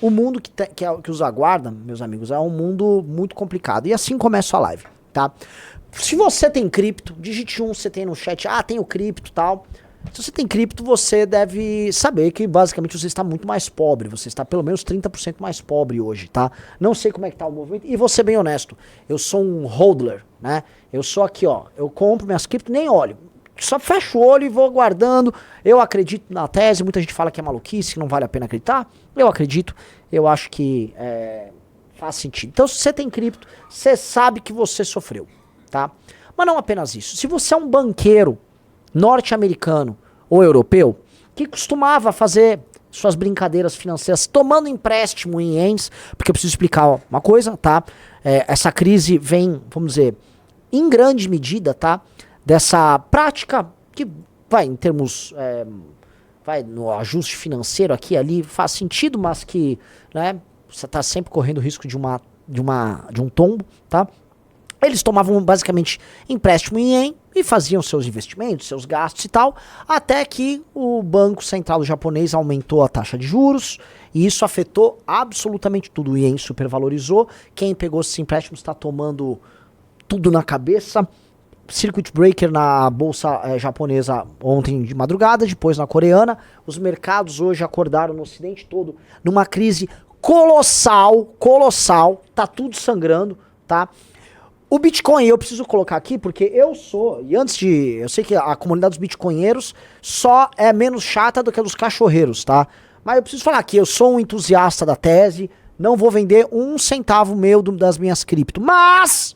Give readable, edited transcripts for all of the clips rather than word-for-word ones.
O mundo que os aguarda, meus amigos, é um mundo muito complicado. E assim começa a live, tá? Se você tem cripto, digite você tem no chat, tenho cripto e tal. Se você tem cripto, você deve saber que basicamente você está muito mais pobre. Você está pelo menos 30% mais pobre hoje, tá? Não sei como é que tá o movimento. E vou ser bem honesto, eu sou um hodler, né? Eu sou aqui, ó, eu compro minhas cripto, nem olho. Só fecho o olho e vou guardando. Eu acredito na tese, muita gente fala que é maluquice, que não vale a pena acreditar. Eu acredito, eu acho que faz sentido. Então, se você tem cripto, você sabe que você sofreu, tá? Mas não apenas isso. Se você é um banqueiro norte-americano ou europeu, que costumava fazer suas brincadeiras financeiras tomando empréstimo em ienes, porque eu preciso explicar uma coisa, tá? Essa crise vem, vamos dizer, em grande medida, tá? Dessa prática que vai em termos, vai no ajuste financeiro aqui e ali, faz sentido, mas que, né, você está sempre correndo o risco de um tombo, tá? Eles tomavam basicamente empréstimo em ien e faziam seus investimentos, seus gastos e tal, até que o Banco Central japonês aumentou a taxa de juros e isso afetou absolutamente tudo. O ien supervalorizou, quem pegou esses empréstimos está tomando tudo na cabeça. Circuit breaker na bolsa japonesa ontem de madrugada, depois na coreana. Os mercados hoje acordaram no ocidente todo numa crise colossal, tá tudo sangrando, tá? O Bitcoin, eu preciso colocar aqui porque eu sei que a comunidade dos bitcoinheiros só é menos chata do que a dos cachorreiros, tá? Mas eu preciso falar aqui, eu sou um entusiasta da tese, não vou vender um centavo meu das minhas cripto, mas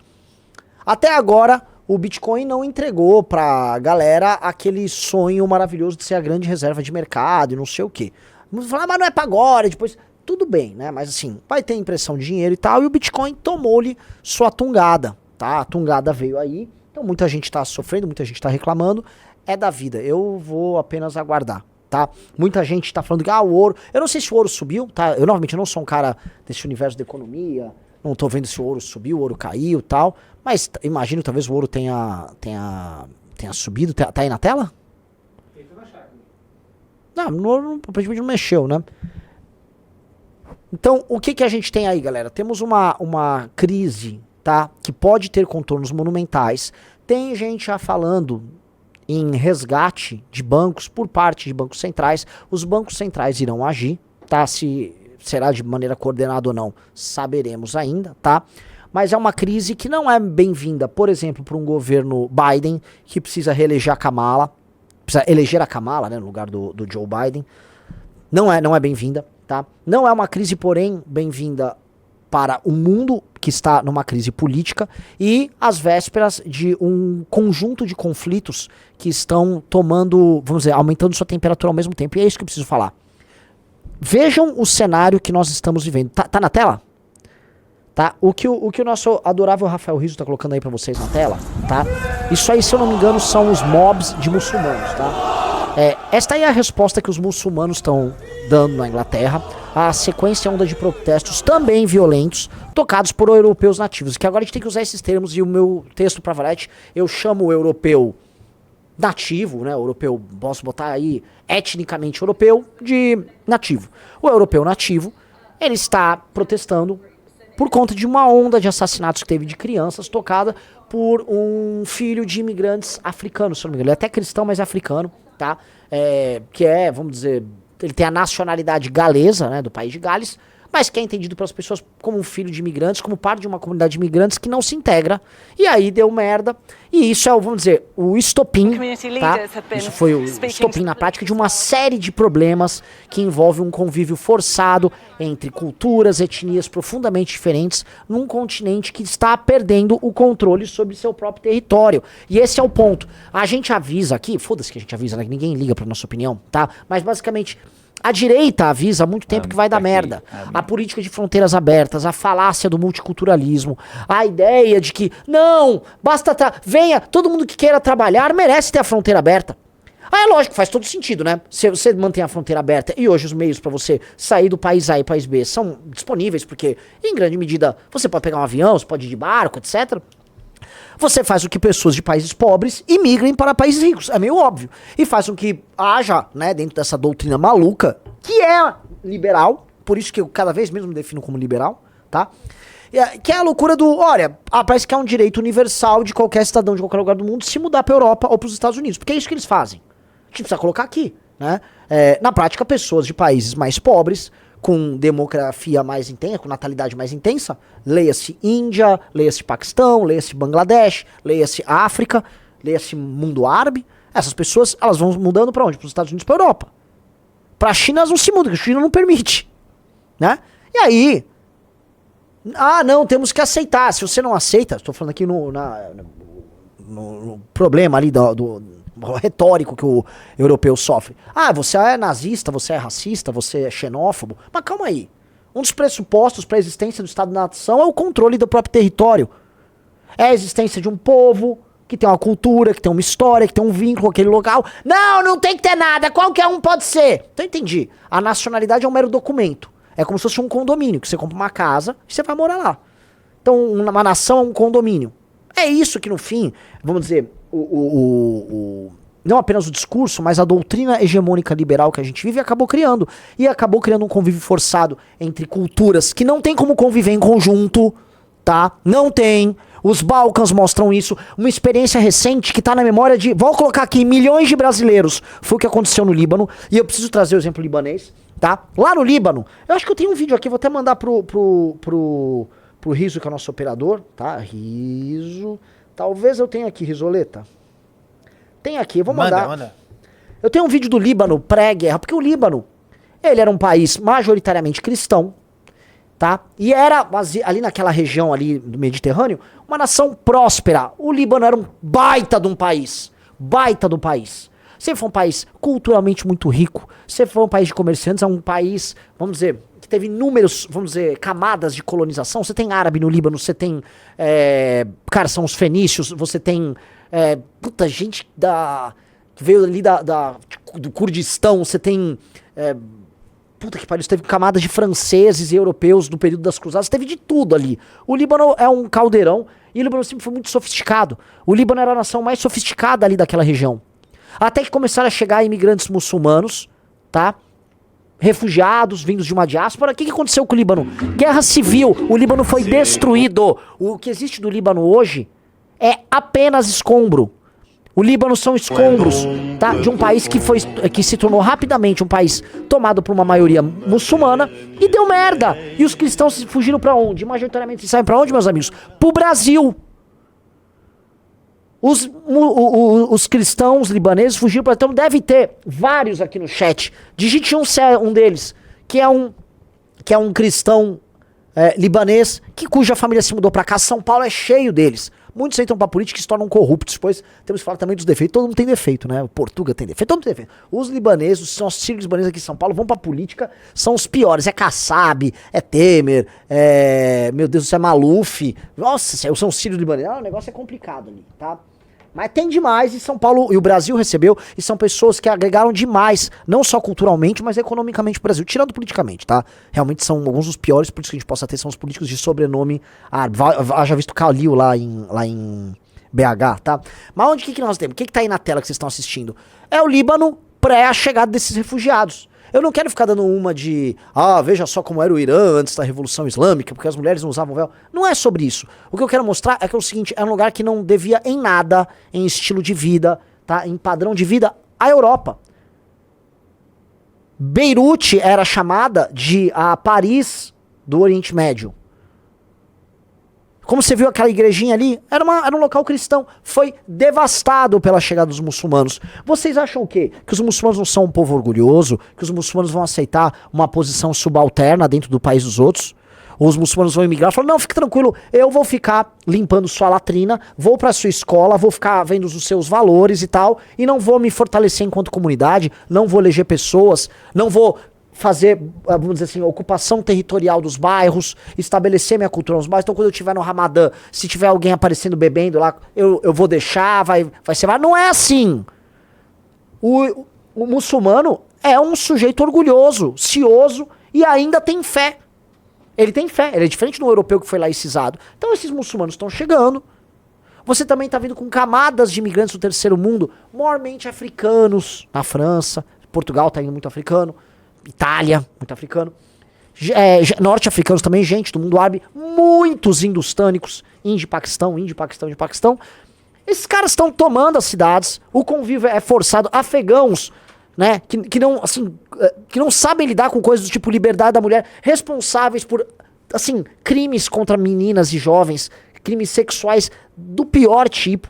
até agora o Bitcoin não entregou pra galera aquele sonho maravilhoso de ser a grande reserva de mercado e não sei o quê. Vamos falar, mas não é pra agora, depois... Tudo bem, né? Mas assim, vai ter impressão de dinheiro e tal, e o Bitcoin tomou-lhe sua tungada, tá? A tungada veio aí, então muita gente tá sofrendo, muita gente tá reclamando, é da vida. Eu vou apenas aguardar, tá? Muita gente tá falando que, o ouro... Eu não sei se o ouro subiu, tá? Eu, normalmente, não sou um cara desse universo da economia, não tô vendo se o ouro subiu, o ouro caiu e tal, mas imagino talvez o ouro tenha subido. Tá aí na tela? Não, aparentemente não mexeu, né? Então, o que a gente tem aí, galera? Temos uma crise, tá? Que pode ter contornos monumentais. Tem gente já falando em resgate de bancos por parte de bancos centrais. Os bancos centrais irão agir, tá? Se será de maneira coordenada ou não, saberemos ainda, tá? Mas é uma crise que não é bem-vinda, por exemplo, para um governo Biden, que precisa reeleger a Kamala, precisa eleger a Kamala, né, no lugar do Joe Biden. Não é bem-vinda, tá? Não é uma crise, porém, bem-vinda para o mundo que está numa crise política e às vésperas de um conjunto de conflitos que estão tomando, vamos dizer, aumentando sua temperatura ao mesmo tempo. E é isso que eu preciso falar. Vejam o cenário que nós estamos vivendo. Tá na tela? Tá? O que o nosso adorável Rafael Rizzo tá colocando aí pra vocês na tela, tá? Isso aí, se eu não me engano, são os mobs de muçulmanos, tá? Esta aí é a resposta que os muçulmanos estão dando na Inglaterra. A sequência onda de protestos também violentos, tocados por europeus nativos. Que agora a gente tem que usar esses termos e o meu texto pra Valete, eu chamo o europeu nativo, né? O europeu, posso botar aí etnicamente europeu de nativo. O europeu nativo, ele está protestando por conta de uma onda de assassinatos que teve de crianças tocada por um filho de imigrantes africanos, se não me engano. Ele é até cristão, mas é africano, tá? Que é, vamos dizer, ele tem a nacionalidade galesa, né, do país de Gales, mas que é entendido pelas pessoas como um filho de imigrantes, como parte de uma comunidade de imigrantes que não se integra. E aí deu merda. E isso é, vamos dizer, o estopim, tá? Isso foi o estopim na prática de uma série de problemas que envolve um convívio forçado entre culturas, etnias profundamente diferentes num continente que está perdendo o controle sobre seu próprio território. E esse é o ponto. A gente avisa aqui, foda-se que a gente avisa, né? Ninguém liga pra nossa opinião, tá? Mas basicamente... A direita avisa há muito tempo que vai dar merda. A política de fronteiras abertas, a falácia do multiculturalismo, a ideia de que, não, basta, venha, todo mundo que queira trabalhar merece ter a fronteira aberta. É lógico, faz todo sentido, né? Se você mantém a fronteira aberta e hoje os meios pra você sair do país A e país B são disponíveis, porque em grande medida você pode pegar um avião, você pode ir de barco, etc. Você faz com que pessoas de países pobres imigrem para países ricos, é meio óbvio. E faz com que haja, né, dentro dessa doutrina maluca, que é liberal, por isso que eu cada vez mesmo me defino como liberal, tá? Que é a loucura do, olha, parece que é um direito universal de qualquer cidadão de qualquer lugar do mundo se mudar pra Europa ou pros Estados Unidos, porque é isso que eles fazem. A gente precisa colocar aqui, né? Na prática, pessoas de países mais pobres, com demografia mais intensa, com natalidade mais intensa, leia-se Índia, leia-se Paquistão, leia-se Bangladesh, leia-se África, leia-se mundo árabe, essas pessoas, elas vão mudando pra onde? Pros Estados Unidos, pra Europa. Pra China elas não se mudam, porque a China não permite, né? E aí, não, temos que aceitar. Se você não aceita, estou falando aqui no problema ali do retórico que o europeu sofre. Você é nazista, você é racista, você é xenófobo. Mas calma aí. Um dos pressupostos para a existência do Estado-nação é o controle do próprio território. É a existência de um povo que tem uma cultura, que tem uma história, que tem um vínculo com aquele local. Não tem que ter nada, qualquer um pode ser. Então entendi. A nacionalidade é um mero documento. É como se fosse um condomínio, que você compra uma casa e você vai morar lá. Então uma nação é um condomínio. É isso que no fim, vamos dizer, não apenas o discurso, mas a doutrina hegemônica liberal que a gente vive acabou criando. E acabou criando um convívio forçado entre culturas que não tem como conviver em conjunto, tá? Não tem. Os Balcãs mostram isso. Uma experiência recente que tá na memória de, vou colocar aqui, milhões de brasileiros. Foi o que aconteceu no Líbano. E eu preciso trazer o exemplo libanês, tá? Lá no Líbano, eu acho que eu tenho um vídeo aqui, vou até mandar pro Riso, que é o nosso operador, tá? Riso. Talvez eu tenha aqui, Risoleta. Tem aqui, eu vou mandar. Manda. Eu tenho um vídeo do Líbano pré-guerra, porque o Líbano, ele era um país majoritariamente cristão, tá? E era, ali naquela região ali do Mediterrâneo, uma nação próspera. O Líbano era um baita de um país. Baita do país. Sempre foi um país culturalmente muito rico. Sempre foi um país de comerciantes, é um país, vamos dizer, que teve inúmeros, vamos dizer, camadas de colonização. Você tem árabe no Líbano, você tem, cara, são os fenícios, você tem, gente que veio ali do Kurdistão, você tem, puta que pariu, teve camadas de franceses e europeus do período das cruzadas, teve de tudo ali. O Líbano é um caldeirão e o Líbano sempre foi muito sofisticado. O Líbano era a nação mais sofisticada ali daquela região. Até que começaram a chegar imigrantes muçulmanos, tá? Refugiados, vindos de uma diáspora. O que aconteceu com o Líbano? Guerra civil. O Líbano foi destruído. O que existe do Líbano hoje é apenas escombro. O Líbano são escombros, tá? De um país que se tornou rapidamente um país tomado por uma maioria muçulmana e deu merda. E os cristãos fugiram pra onde? Majoritariamente saem pra onde, meus amigos? Pro Brasil. Os cristãos libaneses fugiram para... Então deve ter vários aqui no chat. Digite um deles, que é um cristão libanês, cuja família se mudou para cá. São Paulo é cheio deles. Muitos entram pra política e se tornam corruptos. Depois temos que falar também dos defeitos. Todo mundo tem defeito, né? O Portuga tem defeito, todo mundo tem defeito. Os libaneses, os nossos sírios libaneses aqui em São Paulo, vão pra política, são os piores. É Kassab, é Temer, meu Deus, é Maluf. Nossa, são os sírios libaneses. O negócio é complicado ali, tá? Mas tem demais, e São Paulo e o Brasil recebeu, e são pessoas que agregaram demais, não só culturalmente, mas economicamente o Brasil, tirando politicamente, tá? Realmente são alguns dos piores políticos que a gente possa ter, são os políticos de sobrenome já visto Calil lá em BH, tá? Mas onde que nós temos? O que tá aí na tela que vocês estão assistindo? É o Líbano pré a chegada desses refugiados. Eu não quero ficar dando uma de, veja só como era o Irã antes da Revolução Islâmica, porque as mulheres não usavam véu. Não é sobre isso. O que eu quero mostrar é que é o seguinte, é um lugar que não devia em nada, em estilo de vida, tá? Em padrão de vida, a Europa. Beirute era chamada de a Paris do Oriente Médio. Como você viu aquela igrejinha ali, era um local cristão. Foi devastado pela chegada dos muçulmanos. Vocês acham o quê? Que os muçulmanos não são um povo orgulhoso? Que os muçulmanos vão aceitar uma posição subalterna dentro do país dos outros? Os muçulmanos vão emigrar e falam, não, fique tranquilo, eu vou ficar limpando sua latrina, vou pra sua escola, vou ficar vendo os seus valores e tal, e não vou me fortalecer enquanto comunidade, não vou eleger pessoas, não vou fazer, vamos dizer assim, ocupação territorial dos bairros, estabelecer minha cultura nos bairros. Então quando eu estiver no Ramadã, se tiver alguém aparecendo bebendo lá, eu vou deixar, vai ser... Mas não é assim. O muçulmano é um sujeito orgulhoso, cioso e ainda tem fé. Ele tem fé, ele é diferente do europeu que foi laicizado. Então esses muçulmanos estão chegando. Você também está vindo com camadas de imigrantes do terceiro mundo, maiormente africanos, na França, Portugal está indo muito africano, Itália, muito africano, norte-africanos também, gente do mundo árabe, muitos industânicos, Índia, Paquistão. Esses caras estão tomando as cidades, o convívio é forçado, afegãos, né, que não, assim, que não sabem lidar com coisas do tipo liberdade da mulher, responsáveis por, assim, crimes contra meninas e jovens, crimes sexuais do pior tipo.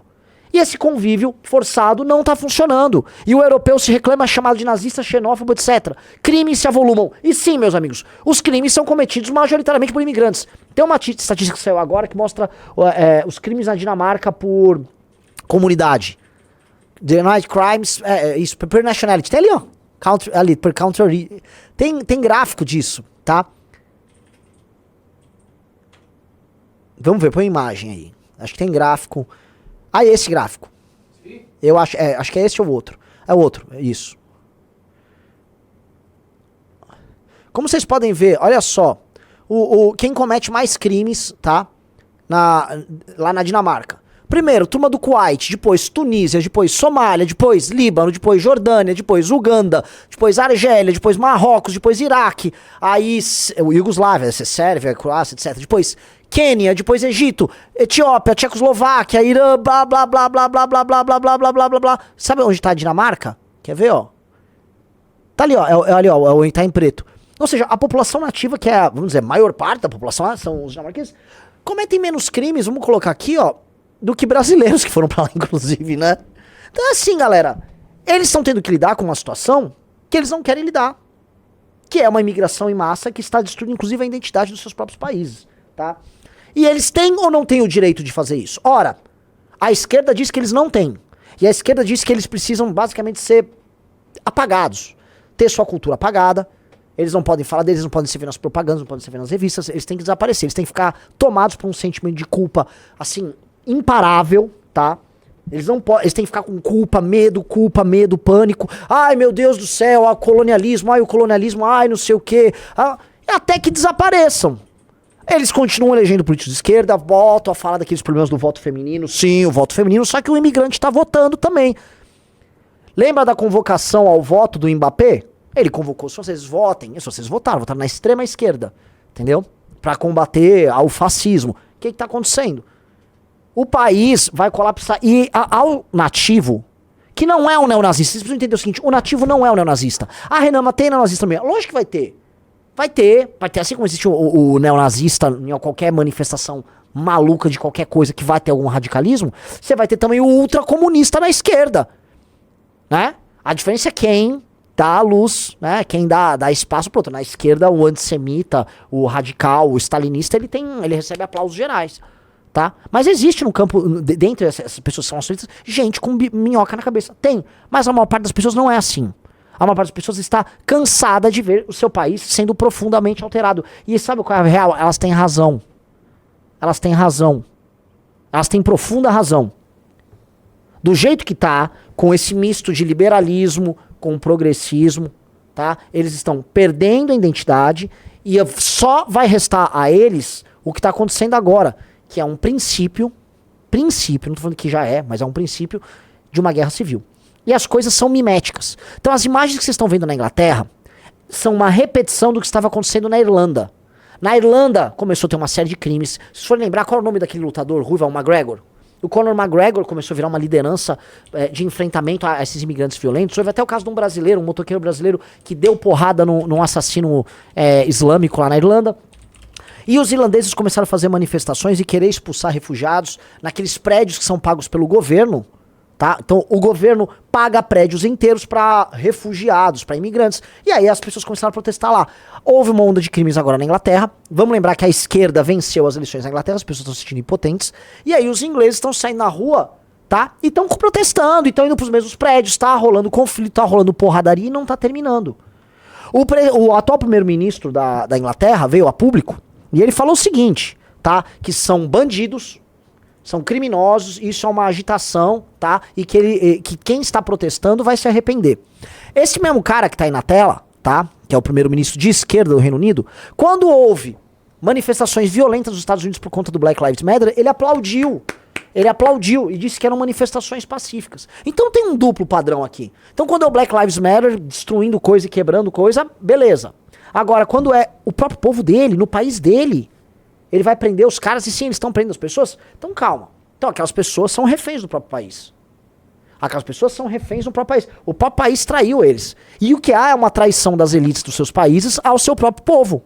E esse convívio forçado não tá funcionando. E o europeu se reclama, chamado de nazista, xenófobo, etc. Crimes se avolumam. E sim, meus amigos, os crimes são cometidos majoritariamente por imigrantes. Tem uma estatística que saiu agora que mostra os crimes na Dinamarca por comunidade. The United Crimes, isso, per nationality. Tem ali, ó. Country, ali, per country. Tem gráfico disso, tá? Vamos ver, põe imagem aí. Acho que tem gráfico. Ah, esse gráfico. Sim. Eu acho que é esse ou outro. É o outro, é isso. Como vocês podem ver, olha só. Quem comete mais crimes, tá? Lá na Dinamarca. Primeiro, turma do Kuwait, depois Tunísia, depois Somália, depois Líbano, depois Jordânia, depois Uganda, depois Argélia, depois Marrocos, depois Iraque, aí Iugoslávia, Sérvia, Croácia, etc. Depois Quênia, depois Egito, Etiópia, Tchecoslováquia, Irã, blá blá blá blá blá blá blá blá blá blá blá blá blá. Sabe onde tá a Dinamarca? Quer ver, ó? Tá ali, ó, ali, ó, onde tá em preto. Ou seja, a população nativa, que é, vamos dizer, a maior parte da população, são os dinamarqueses, cometem menos crimes, vamos colocar aqui, ó, do que brasileiros que foram pra lá, inclusive, né? Então, assim, galera, eles estão tendo que lidar com uma situação que eles não querem lidar, que é uma imigração em massa que está destruindo, inclusive, a identidade dos seus próprios países, tá? E eles têm ou não têm o direito de fazer isso? Ora, a esquerda diz que eles não têm. E a esquerda diz que eles precisam, basicamente, ser apagados, ter sua cultura apagada. Eles não podem falar deles, não podem se ver nas propagandas, não podem se ver nas revistas, eles têm que desaparecer, eles têm que ficar tomados por um sentimento de culpa, assim, imparável, tá? Eles não podem, eles têm que ficar com culpa, medo, pânico. Ai, meu Deus do céu, o colonialismo, ai, não sei o quê. Até que desapareçam. Eles continuam elegendo políticos de esquerda, voltam a falar daqueles problemas do voto feminino. Sim, o voto feminino, só que o imigrante tá votando também. Lembra da convocação ao voto do Mbappé? Ele convocou, se vocês votem, se vocês votaram na extrema esquerda, entendeu? Pra combater o fascismo. O que tá acontecendo? O país vai colapsar. E ao nativo, que não é um neonazista, vocês precisam entender o seguinte, o nativo não é um neonazista. A Renama tem neonazista também. Lógico que vai ter. Vai ter, assim como existe o neonazista em qualquer manifestação maluca de qualquer coisa que vai ter algum radicalismo, você vai ter também o ultracomunista na esquerda, né? A diferença é quem dá a luz, né? Quem dá espaço pro outro. Na esquerda, o antissemita, o radical, o stalinista, ele recebe aplausos gerais, tá? Mas existe no campo, dentre essas pessoas que são nacionalistas, gente com minhoca na cabeça. Tem, mas a maior parte das pessoas não é assim. A maior parte das pessoas está cansada de ver o seu país sendo profundamente alterado. E sabe qual é a real? Elas têm razão. Elas têm razão. Elas têm profunda razão. Do jeito que tá, com esse misto de liberalismo com progressismo, tá? Eles estão perdendo a identidade e só vai restar a eles o que está acontecendo agora, que é um princípio, não tô falando que já é, mas é um princípio de uma guerra civil. E as coisas são miméticas. Então as imagens que vocês estão vendo na Inglaterra são uma repetição do que estava acontecendo na Irlanda. Na Irlanda começou a ter uma série de crimes. Se for lembrar, qual é o nome daquele lutador ruivo, o McGregor? O Conor McGregor começou a virar uma liderança de enfrentamento a esses imigrantes violentos. Houve até o caso de um brasileiro, um motoqueiro brasileiro, que deu porrada num assassino islâmico lá na Irlanda. E os irlandeses começaram a fazer manifestações e querer expulsar refugiados naqueles prédios que são pagos pelo governo. Tá? Então o governo paga prédios inteiros para refugiados, para imigrantes. E aí as pessoas começaram a protestar lá. Houve uma onda de crimes agora na Inglaterra. Vamos lembrar que a esquerda venceu as eleições na Inglaterra, as pessoas estão se sentindo impotentes. E aí os ingleses estão saindo na rua, tá? E estão protestando, e estão indo pros mesmos prédios, tá rolando conflito, tá rolando porradaria e não tá terminando. O atual primeiro-ministro da Inglaterra veio a público e ele falou o seguinte, tá? Que são bandidos, são criminosos, isso é uma agitação, tá? E que quem está protestando vai se arrepender. Esse mesmo cara que tá aí na tela, tá? Que é o primeiro-ministro de esquerda do Reino Unido, quando houve manifestações violentas nos Estados Unidos por conta do Black Lives Matter, ele aplaudiu. Ele aplaudiu e disse que eram manifestações pacíficas. Então tem um duplo padrão aqui. Então quando é o Black Lives Matter destruindo coisa e quebrando coisa, beleza. Agora, quando é o próprio povo dele, no país dele, ele vai prender os caras e sim, eles estão prendendo as pessoas. Então calma. Então aquelas pessoas são reféns do próprio país. Aquelas pessoas são reféns do próprio país. O próprio país traiu eles. E o que há é uma traição das elites dos seus países ao seu próprio povo.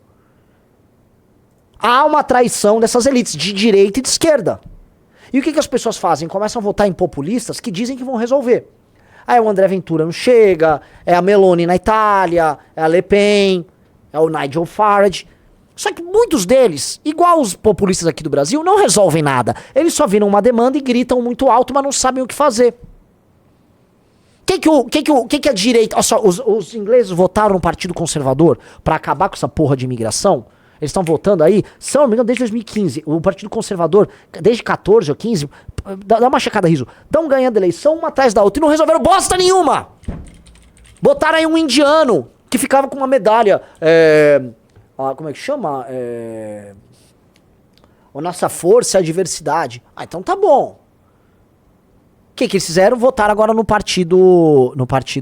Há uma traição dessas elites, de direita e de esquerda. E o que as pessoas fazem? Começam a votar em populistas que dizem que vão resolver. Aí o André Ventura não chega, é a Meloni na Itália, é a Le Pen, é o Nigel Farage. Só que muitos deles, igual os populistas aqui do Brasil, não resolvem nada. Eles só viram uma demanda e gritam muito alto, mas não sabem o que fazer. Que a direita... Olha só, os ingleses votaram no Partido Conservador pra acabar com essa porra de imigração. Eles estão votando aí, se não me engano, desde 2015. O Partido Conservador, desde 14 ou 15, dá uma checada, Riso. Estão ganhando eleição uma atrás da outra e não resolveram bosta nenhuma. Botaram aí um indiano que ficava com uma medalha. Como é que chama? A nossa força é a diversidade. Ah, então tá bom. O que eles fizeram? Votaram agora no Partido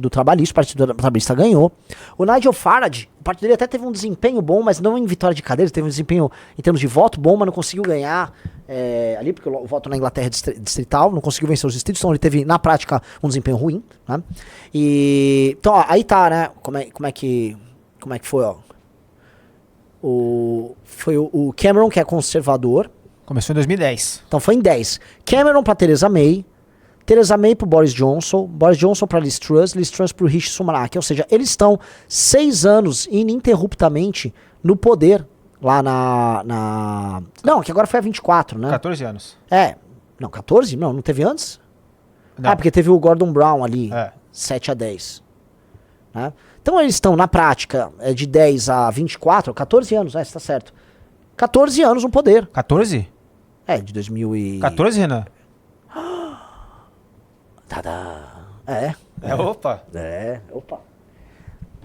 Trabalhista. O Partido Trabalhista ganhou. O Nigel Farage, o partido dele até teve um desempenho bom, mas não em vitória de cadeira. Teve um desempenho em termos de voto bom, mas não conseguiu ganhar ali, porque o voto na Inglaterra é distrital, não conseguiu vencer os distritos, então ele teve, na prática, um desempenho ruim. Né? Então, ó, aí tá, né? Como é que foi, ó? Foi o Cameron, que é conservador. Começou em 2010. Então foi em 10. Cameron pra Theresa May. Theresa May pro Boris Johnson pra Liz Truss pro Rishi Sunak. Ou seja, eles estão 6 anos ininterruptamente no poder lá na... Não, que agora foi a 24, né? 14 anos. Não, 14? Não teve antes? Não. Porque teve o Gordon Brown ali, 7-10. Né? Então eles estão, na prática, de 10 a 24, 14 anos, você tá certo. 14 anos no poder. 14? De 2000 e... 14, Renan? Opa.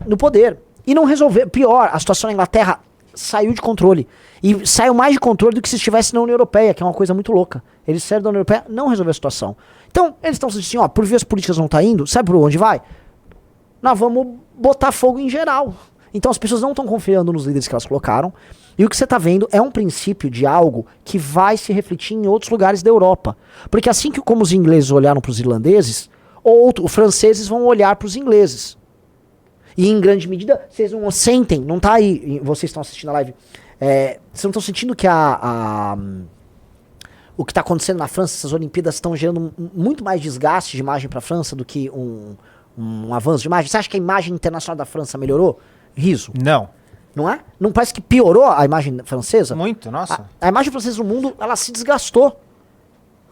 No poder. E não resolver. Pior, a situação na Inglaterra saiu de controle. E saiu mais de controle do que se estivesse na União Europeia, que é uma coisa muito louca. Eles saíram da União Europeia, não resolveu a situação. Então, eles estão assim, ó, por vias políticas não tá indo, sabe por onde vai? Nós vamos botar fogo em geral. Então as pessoas não estão confiando nos líderes que elas colocaram. E o que você está vendo é um princípio de algo que vai se refletir em outros lugares da Europa. Porque assim que como os ingleses olharam para os irlandeses, os franceses vão olhar para os ingleses. E em grande medida, vocês não sentem, não tá aí, vocês estão assistindo a live, vocês não estão sentindo que o que está acontecendo na França, essas Olimpíadas estão gerando muito mais desgaste de imagem para a França do que um avanço de imagem? Você acha que a imagem internacional da França melhorou? Riso. Não. Não é? Não parece que piorou a imagem francesa? Muito, nossa. A imagem francesa no mundo, ela se desgastou.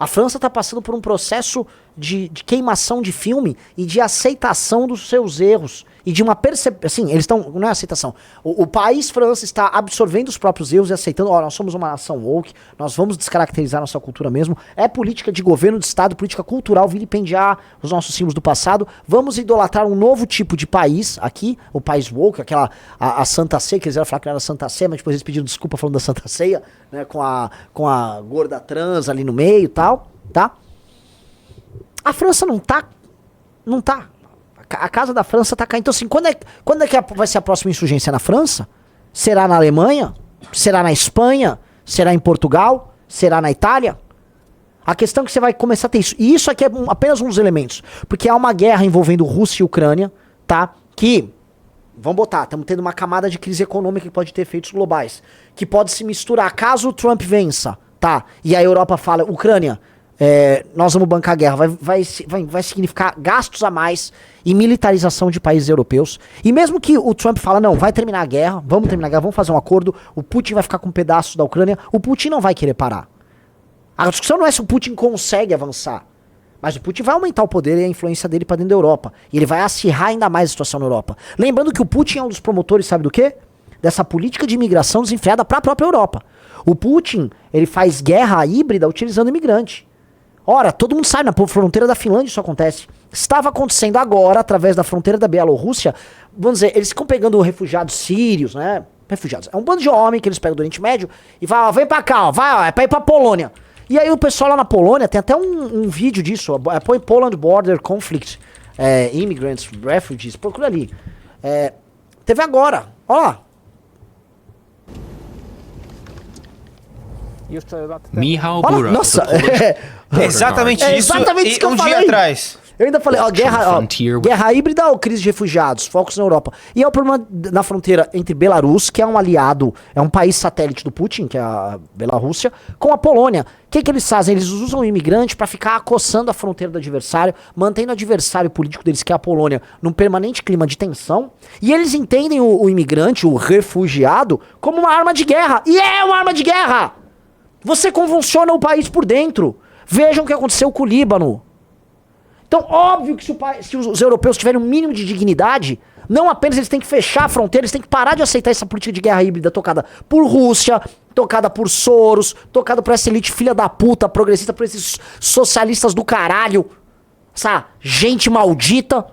A França está passando por um processo de queimação de filme e de aceitação dos seus erros. E de uma percepção. Assim, eles estão. Não é aceitação. O país França está absorvendo os próprios erros e aceitando. Ó, nós somos uma nação woke, nós vamos descaracterizar nossa cultura mesmo. É política de governo, de Estado, política cultural, vilipendiar os nossos símbolos do passado. Vamos idolatrar um novo tipo de país aqui, o país woke, a Santa Ceia, que eles iam falar que não era Santa Ceia, mas depois eles pediram desculpa falando da Santa Ceia, né? Com a gorda trans ali no meio e tal, tá? A França não tá. A casa da França tá caindo. Então, assim, quando é que vai ser a próxima insurgência na França? Será na Alemanha? Será na Espanha? Será em Portugal? Será na Itália? A questão é que você vai começar a ter isso. E isso aqui é apenas um dos elementos. Porque há uma guerra envolvendo Rússia e Ucrânia, tá? Que, vamos botar, estamos tendo uma camada de crise econômica que pode ter efeitos globais. Que pode se misturar. Caso o Trump vença, tá? E a Europa fala, Ucrânia, nós vamos bancar a guerra, vai significar gastos a mais e militarização de países europeus. E mesmo que o Trump fala, não, vai terminar a guerra, vamos terminar a guerra, vamos fazer um acordo, o Putin vai ficar com um pedaço da Ucrânia, o Putin não vai querer parar. A discussão não é se o Putin consegue avançar, mas o Putin vai aumentar o poder e a influência dele para dentro da Europa. E ele vai acirrar ainda mais a situação na Europa. Lembrando que o Putin é um dos promotores, sabe do quê? Dessa política de imigração desenfreada para a própria Europa. O Putin, ele faz guerra híbrida utilizando imigrante. Ora, todo mundo sabe, na fronteira da Finlândia isso acontece. Estava acontecendo agora, através da fronteira da Bielorrússia, vamos dizer, eles ficam pegando refugiados sírios, né? Refugiados. É um bando de homem que eles pegam do Oriente Médio e falam, ó, vem pra cá, ó, vai, ó, é pra ir pra Polônia. E aí o pessoal lá na Polônia, tem até um vídeo disso, põe Poland Border Conflict, Immigrants, Refugees, procura ali. Teve agora, ó, Michał Olha, Bura. nossa, É exatamente É isso. exatamente isso que eu um falei. dia atrás. eu ainda falei, ó, guerra híbrida ou crise de refugiados, focos na Europa. E é o problema na fronteira entre Belarus, que é um aliado, é um país satélite do Putin, que é a Bielorrússia, com a Polônia. O que eles fazem? Eles usam o imigrante pra ficar acossando a fronteira do adversário, mantendo o adversário político deles, que é a Polônia, num permanente clima de tensão. E eles entendem o imigrante, o refugiado, como uma arma de guerra. E é uma arma de guerra! Você convulsiona o país por dentro. Vejam o que aconteceu com o Líbano. Então, óbvio que se os europeus tiverem um mínimo de dignidade, não apenas eles têm que fechar a fronteira, eles têm que parar de aceitar essa política de guerra híbrida tocada por Rússia, tocada por Soros, tocada por essa elite filha da puta, progressista, por esses socialistas do caralho, essa gente maldita,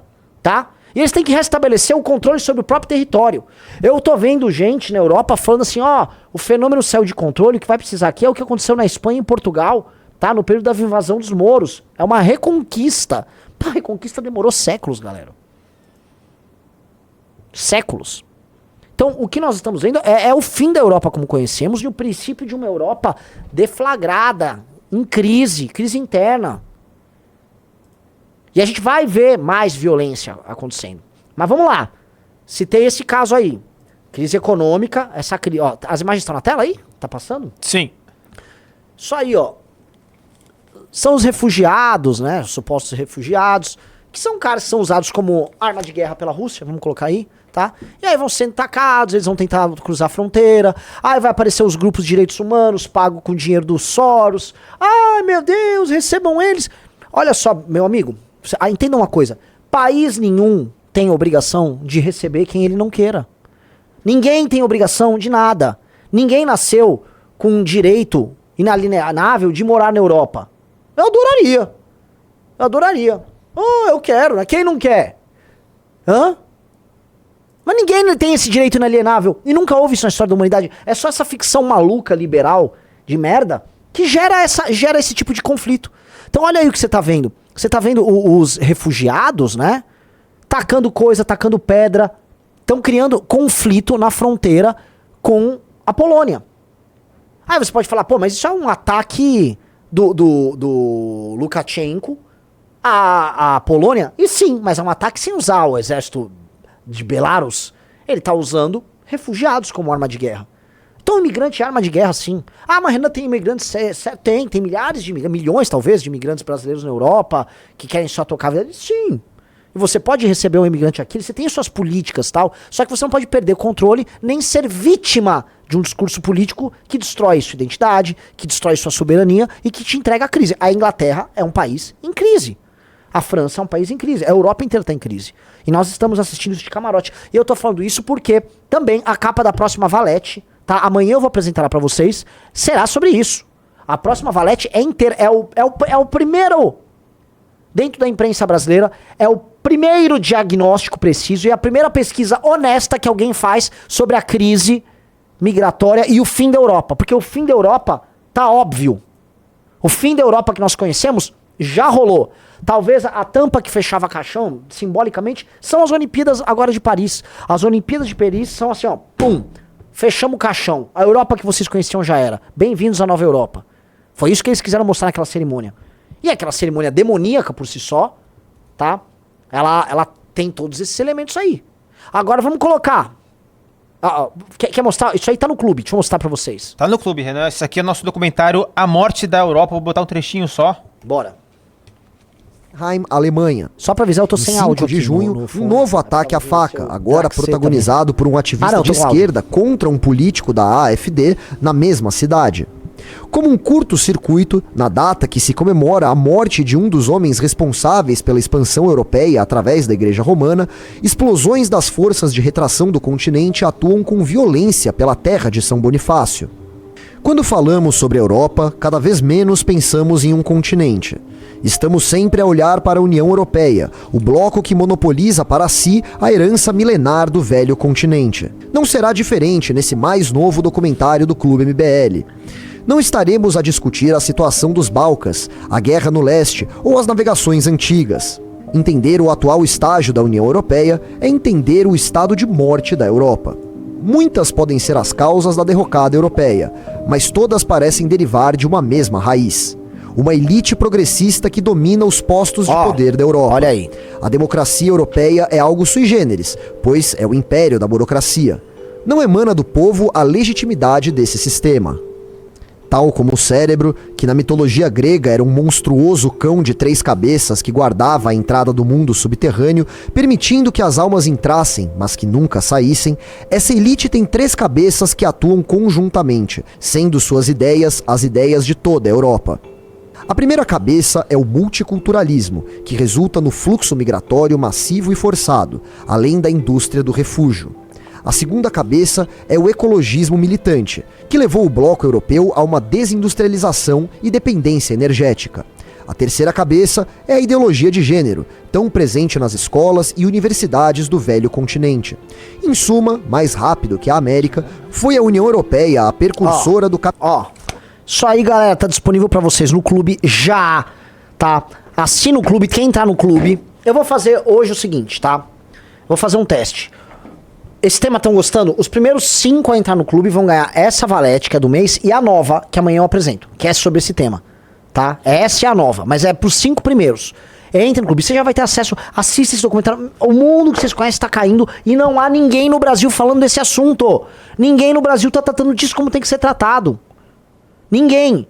tá? E eles têm que restabelecer o controle sobre o próprio território. Eu tô vendo gente na Europa falando assim, ó, o fenômeno saiu de controle, o que vai precisar aqui é o que aconteceu na Espanha e em Portugal, tá? No período da invasão dos mouros. É uma reconquista. A reconquista demorou séculos, galera. Séculos. Então, o que nós estamos vendo é o fim da Europa como conhecemos e o princípio de uma Europa deflagrada, em crise interna. E a gente vai ver mais violência acontecendo. Mas vamos lá. Citei esse caso aí. Crise econômica, essa crise... Ó, as imagens estão na tela aí? Tá passando? Sim. Isso aí, ó. São os refugiados, né? Os supostos refugiados, que são caras que são usados como arma de guerra pela Rússia, vamos colocar aí, tá? E aí vão sendo tacados, eles vão tentar cruzar a fronteira, aí vai aparecer os grupos de direitos humanos, pago com dinheiro dos Soros. Ai, meu Deus, recebam eles. Olha só, meu amigo, entenda uma coisa. País nenhum tem obrigação de receber quem ele não queira. Ninguém tem obrigação de nada. Ninguém nasceu com um direito inalienável de morar na Europa. Eu adoraria. Eu adoraria. Oh, eu quero, né? Quem não quer? Hã? Mas ninguém tem esse direito inalienável. E nunca houve isso na história da humanidade. É só essa ficção maluca, liberal, de merda, que gera esse tipo de conflito. Então olha aí o que você tá vendo. Você tá vendo os refugiados, né? Tacando coisa, tacando pedra. Estão criando conflito na fronteira com a Polônia. Aí você pode falar, pô, mas isso é um ataque do Lukashenko à Polônia? E sim, mas é um ataque sem usar o exército de Belarus. Ele tá usando refugiados como arma de guerra. Então imigrante é arma de guerra, sim. Ah, mas Renan, tem imigrantes? Tem milhares de milhões, talvez, de imigrantes brasileiros na Europa que querem só tocar a vida. Sim. E você pode receber um imigrante aqui, você tem suas políticas e tal, só que você não pode perder o controle, nem ser vítima de um discurso político que destrói sua identidade, que destrói sua soberania e que te entrega a crise. A Inglaterra é um país em crise. A França é um país em crise. A Europa inteira está em crise. E nós estamos assistindo isso de camarote. E eu tô falando isso porque também a capa da próxima Valete, tá? Amanhã eu vou apresentar ela pra vocês, será sobre isso. A próxima Valete é inteira, é o primeiro, dentro da imprensa brasileira, é o primeiro diagnóstico preciso e a primeira pesquisa honesta que alguém faz sobre a crise migratória e o fim da Europa. Porque o fim da Europa tá óbvio. O fim da Europa que nós conhecemos já rolou. Talvez a tampa que fechava caixão, simbolicamente, são as Olimpíadas agora de Paris. As Olimpíadas de Paris são assim, ó, pum, fechamos o caixão. A Europa que vocês conheciam já era. Bem-vindos à nova Europa. Foi isso que eles quiseram mostrar naquela cerimônia. E aquela cerimônia demoníaca por si só, tá? Ela tem todos esses elementos aí. Agora vamos colocar. Quer mostrar? Isso aí tá no clube, deixa eu mostrar pra vocês. Tá no clube, Renan. Esse aqui é o nosso documentário A Morte da Europa. Vou botar um trechinho só. Bora. Heim, Alemanha. Só pra avisar, eu tô sem áudio 5 de aqui junho, no um novo ataque à faca, agora protagonizado por um ativista de esquerda contra um político da AfD na mesma cidade. Como um curto-circuito, na data que se comemora a morte de um dos homens responsáveis pela expansão europeia através da Igreja Romana, explosões das forças de retração do continente atuam com violência pela terra de São Bonifácio. Quando falamos sobre a Europa, cada vez menos pensamos em um continente. Estamos sempre a olhar para a União Europeia, o bloco que monopoliza para si a herança milenar do velho continente. Não será diferente nesse mais novo documentário do Clube MBL. Não estaremos a discutir a situação dos Balcãs, a guerra no leste ou as navegações antigas. Entender o atual estágio da União Europeia é entender o estado de morte da Europa. Muitas podem ser as causas da derrocada europeia, mas todas parecem derivar de uma mesma raiz. Uma elite progressista que domina os postos de poder da Europa. Olha aí. A democracia europeia é algo sui generis, pois é o império da burocracia. Não emana do povo a legitimidade desse sistema. Tal como o cérebro, que na mitologia grega era um monstruoso cão de 3 cabeças que guardava a entrada do mundo subterrâneo, permitindo que as almas entrassem, mas que nunca saíssem, essa elite tem 3 cabeças que atuam conjuntamente, sendo suas ideias as ideias de toda a Europa. A primeira cabeça é o multiculturalismo, que resulta no fluxo migratório massivo e forçado, além da indústria do refúgio. A segunda cabeça é o ecologismo militante, que levou o bloco europeu a uma desindustrialização e dependência energética. A terceira cabeça é a ideologia de gênero, tão presente nas escolas e universidades do velho continente. Em suma, mais rápido que a América, foi a União Europeia a precursora do capitalismo. Isso aí, galera, tá disponível pra vocês no clube já, tá? Assina o clube, quem entrar no clube. Eu vou fazer hoje o seguinte, tá? Vou fazer um teste. Esse tema estão gostando? Os primeiros 5 a entrar no clube vão ganhar essa valete, que é do mês, e a nova, que amanhã eu apresento, que é sobre esse tema, tá? Essa é a nova, mas é pros 5 primeiros. Entra no clube, você já vai ter acesso, assista esse documentário. O mundo que vocês conhecem tá caindo e não há ninguém no Brasil falando desse assunto. Ninguém no Brasil tá tratando disso como tem que ser tratado. Ninguém.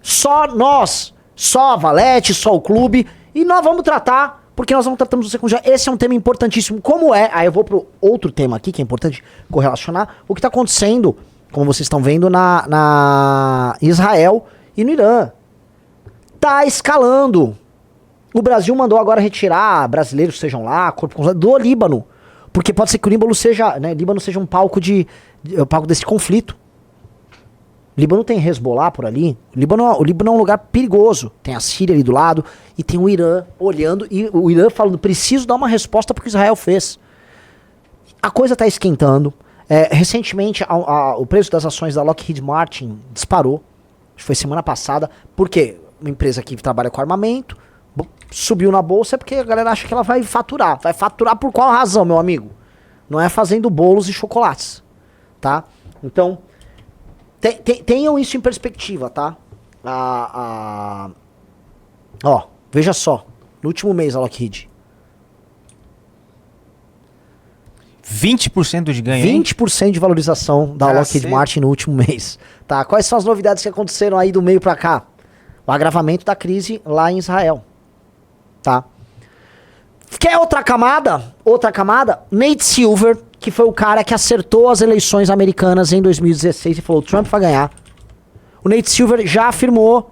Só nós. Só a Valete, só o clube. E nós vamos tratar, porque nós vamos tratando você com já. Esse é um tema importantíssimo. Como é? Aí eu vou pro outro tema aqui, que é importante correlacionar. O que tá acontecendo, como vocês estão vendo, na Israel e no Irã. Tá escalando. O Brasil mandou agora retirar brasileiros que estejam lá, corpo do Líbano. Porque pode ser que o Líbano seja, né, Líbano seja um palco desse conflito. O Líbano tem Hezbollah por ali. O Líbano é um lugar perigoso. Tem a Síria ali do lado e tem o Irã olhando e o Irã falando, preciso dar uma resposta porque Israel fez. A coisa está esquentando. Recentemente, o preço das ações da Lockheed Martin disparou. Acho que foi semana passada. Por quê? Uma empresa que trabalha com armamento subiu na bolsa porque a galera acha que ela vai faturar. Vai faturar por qual razão, meu amigo? Não é fazendo bolos e chocolates, tá? Então... Tenham isso em perspectiva, tá? Ó, veja só. No último mês, a Lockheed. 20% de ganho, 20% de valorização da Lockheed Martin no último mês. Tá? Quais são as novidades que aconteceram aí do meio pra cá? O agravamento da crise lá em Israel. Tá? Quer outra camada? Outra camada? Nate Silver, que foi o cara que acertou as eleições americanas em 2016 e falou, Trump vai ganhar. O Nate Silver já afirmou,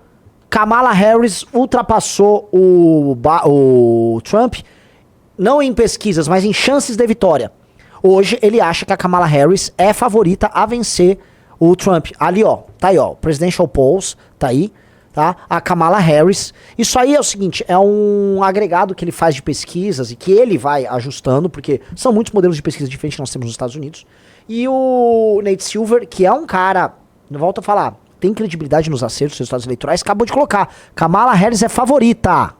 Kamala Harris ultrapassou o Trump, não em pesquisas, mas em chances de vitória. Hoje ele acha que a Kamala Harris é favorita a vencer o Trump. Ali, ó, tá aí, ó, Presidential Polls, tá aí. Tá? A Kamala Harris. Isso aí é o seguinte, é um agregado que ele faz de pesquisas e que ele vai ajustando, porque são muitos modelos de pesquisa diferentes que nós temos nos Estados Unidos. E o Nate Silver, que é um cara, volto a falar, tem credibilidade nos acertos dos resultados eleitorais, acabou de colocar, Kamala Harris é favorita.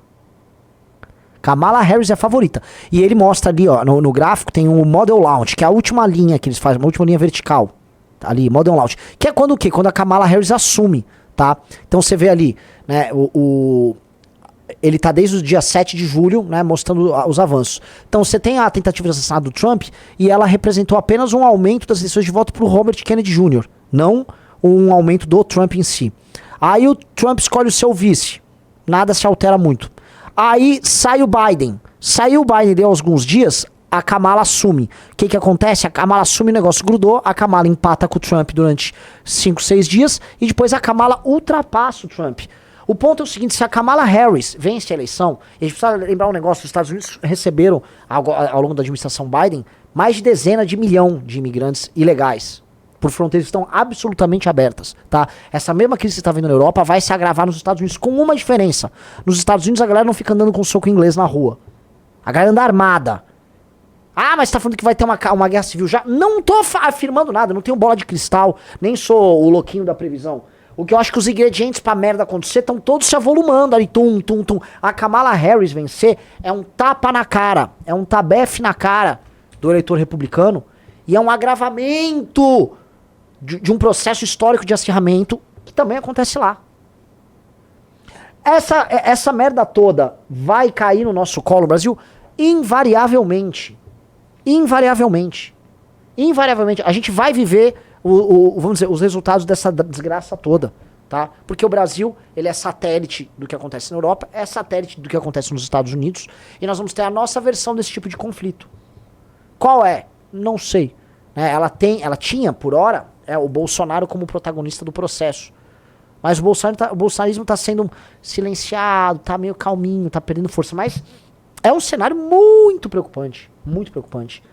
Kamala Harris é favorita. E ele mostra ali, ó, no gráfico tem o Model Launch, que é a última linha que eles fazem, uma última linha vertical. Tá ali, Model Launch. Que é quando o quê? Quando a Kamala Harris assume. Tá? Então você vê ali, né, ele tá desde o dia 7 de julho, né, mostrando os avanços. Então você tem a tentativa de assassinato do Trump e ela representou apenas um aumento das eleições de voto pro Robert Kennedy Jr., não um aumento do Trump em si. Aí o Trump escolhe o seu vice, nada se altera muito. Aí sai o Biden. Saiu o Biden, deu alguns dias, a Kamala assume. O que acontece? A Kamala assume, o negócio grudou, a Kamala empata com o Trump durante 5, 6 dias e depois a Kamala ultrapassa o Trump. O ponto é o seguinte, se a Kamala Harris vence a eleição, e a gente precisa lembrar um negócio, os Estados Unidos receberam, ao longo da administração Biden, mais de dezenas de milhões de imigrantes ilegais por fronteiras que estão absolutamente abertas, tá? Essa mesma crise que você está vendo na Europa vai se agravar nos Estados Unidos com uma diferença. Nos Estados Unidos a galera não fica andando com soco inglês na rua. A galera anda armada. Ah, mas você tá falando que vai ter uma guerra civil já? Não tô afirmando nada, não tenho bola de cristal, nem sou o louquinho da previsão. O que eu acho que os ingredientes pra merda acontecer estão todos se avolumando ali, tum. A Kamala Harris vencer é um tapa na cara, é um tabefe na cara do eleitor republicano E é um agravamento de um processo histórico de acirramento que também acontece lá. Essa merda toda vai cair no nosso colo, Brasil? Invariavelmente. Invariavelmente. Invariavelmente. A gente vai viver, vamos dizer, os resultados dessa desgraça toda. Tá? Porque o Brasil, ele é satélite do que acontece na Europa, é satélite do que acontece nos Estados Unidos, e nós vamos ter a nossa versão desse tipo de conflito. Qual é? Não sei. Ela tinha, por hora, o Bolsonaro como protagonista do processo. Mas o bolsonarismo está sendo silenciado, está meio calminho, está perdendo força. Mas é um cenário muito preocupante. Muito preocupante.